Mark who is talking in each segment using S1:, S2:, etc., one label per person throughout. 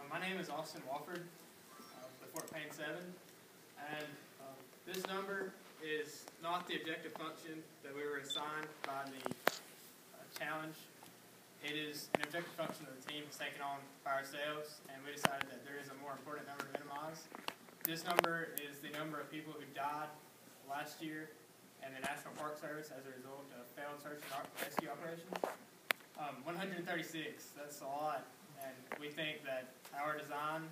S1: My name is Austin Walford, with Fort Payne 7, and this number is not the objective function that we were assigned by the challenge. It is an objective function that the team has taken on by ourselves, and we decided that there is a more important number to minimize. This number is the number of people who died last year in the National Park Service as a result of failed search and rescue operations. 136, that's a lot, and we think that our design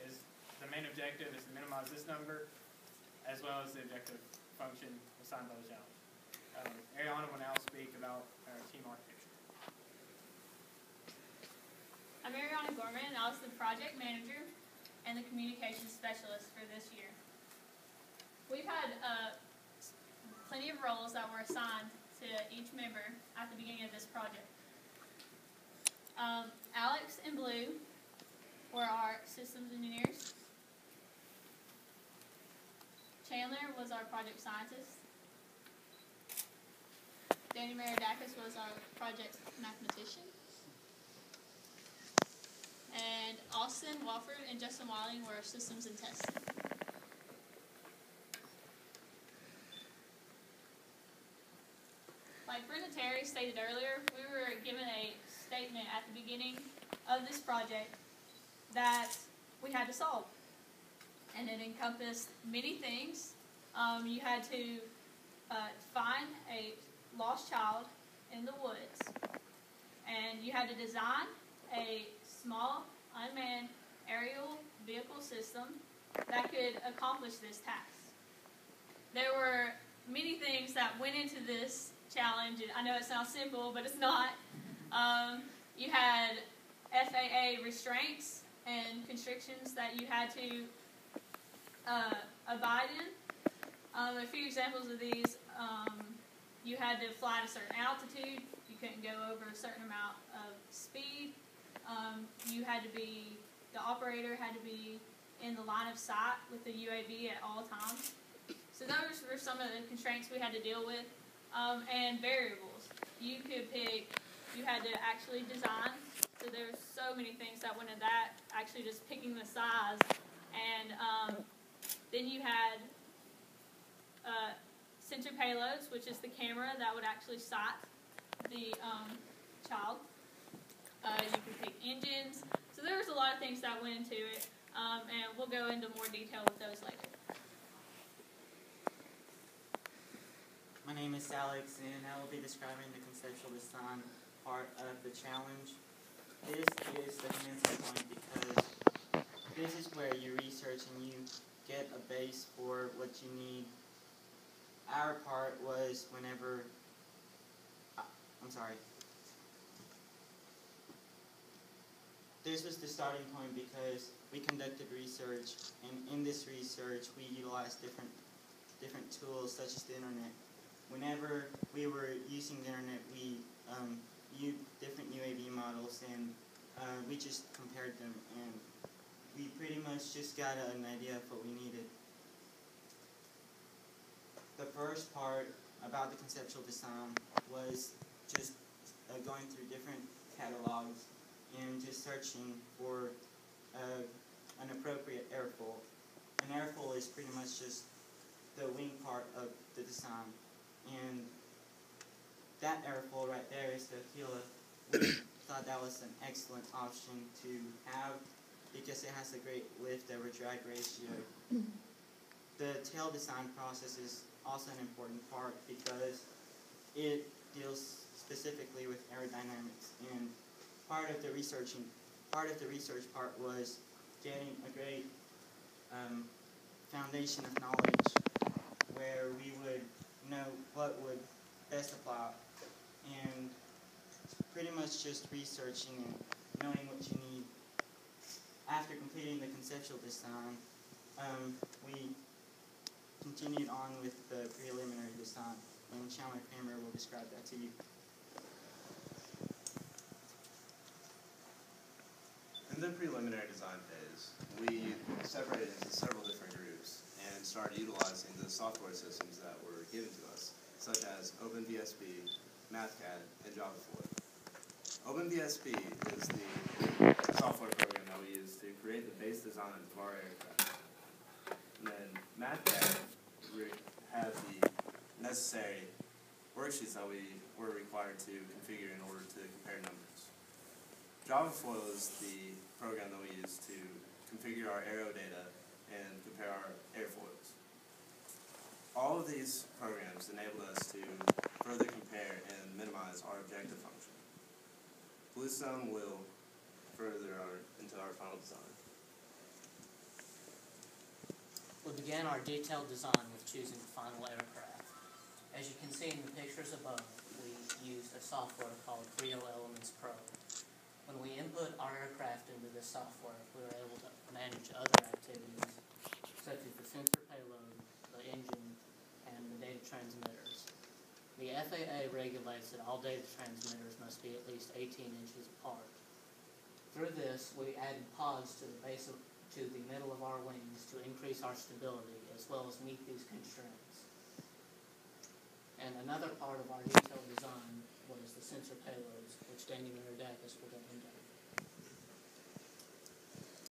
S1: is, the main objective is to minimize this number, as well as the objective function assigned by the challenge. Ariana will now speak about our team architecture.
S2: I'm Ariana Gorman, and I was the project manager and the communications specialist for this year. We've had plenty of roles that were assigned to each member at the beginning of this project. Alex and Blue were our systems engineers. Chandler was our project scientist. Danny Meredakis was our project mathematician. And Austin Walford and Justin Wiley were systems and testing. Like Brenda Terry stated earlier, we were given a statement at the beginning of this project that we had to solve. And it encompassed many things. You had to find a lost child in the woods. And you had to design a small, unmanned aerial vehicle system that could accomplish this task. There were many things that went into this challenge. I know it sounds simple, but it's not. You had FAA restraints and constrictions that you had to abide in. A few examples of these, you had to fly at a certain altitude. You couldn't go over a certain amount of speed. The operator had to be in the line of sight with the UAV at all times. So those were some of the constraints we had to deal with. And variables. You could pick, you had to actually design, so there's so many things that went into that, actually just picking the size. And then you had sensor payloads, which is the camera that would actually sight the child. You could pick engines. So there was a lot of things that went into it, and we'll go into more detail with those later.
S3: My name is Alex, and I will be describing the conceptual design part of the challenge. This is the commencement point because this is where you research and you get a base for what you need. Our part was whenever, this was the starting point because we conducted research, and in this research we utilized different tools such as the internet. Whenever we were using the internet, we used different UAV models, and we just compared them, and we pretty much just got an idea of what we needed. The first part about the conceptual design was just going through different catalogs and just searching for an appropriate airfoil. An airfoil is pretty much just the wing part of the design. And that airfoil right there is the Aquila. We thought that was an excellent option to have because it has a great lift over drag ratio. The tail design process is also an important part because it deals specifically with aerodynamics, and part of the research part was getting a great foundation of knowledge where we would know what would best apply, and pretty much just researching and knowing what you need conceptual design, we continued on with the preliminary design, and Chandler Kramer will describe that to you.
S4: In the preliminary design phase, we separated into several different groups and started utilizing the software systems that were given to us, such as OpenVSB, MathCAD, and JavaFlow. OpenVSB is the software program that we use to create the base design of our aircraft. And then MathCAD has the necessary worksheets that we were required to configure in order to compare numbers. JavaFlow is the program that we use to configure our aero data and compare our airfoils. All of these programs enable us to further compare and minimize our objective function. Bluestone will further into our final design.
S5: We began our detailed design with choosing the final aircraft. As you can see in the pictures above, we used a software called Creo Elements Pro. When we input our aircraft into this software, we were able to manage other activities, such as the sensor payload, the engine, and the data transmitters. The FAA regulates that all data transmitters must be at least 18 inches apart. Through this, we added pods to the middle of our wings to increase our stability, as well as meet these constraints. And another part of our detailed design was the sensor payloads, which Danny Rwdc will go into.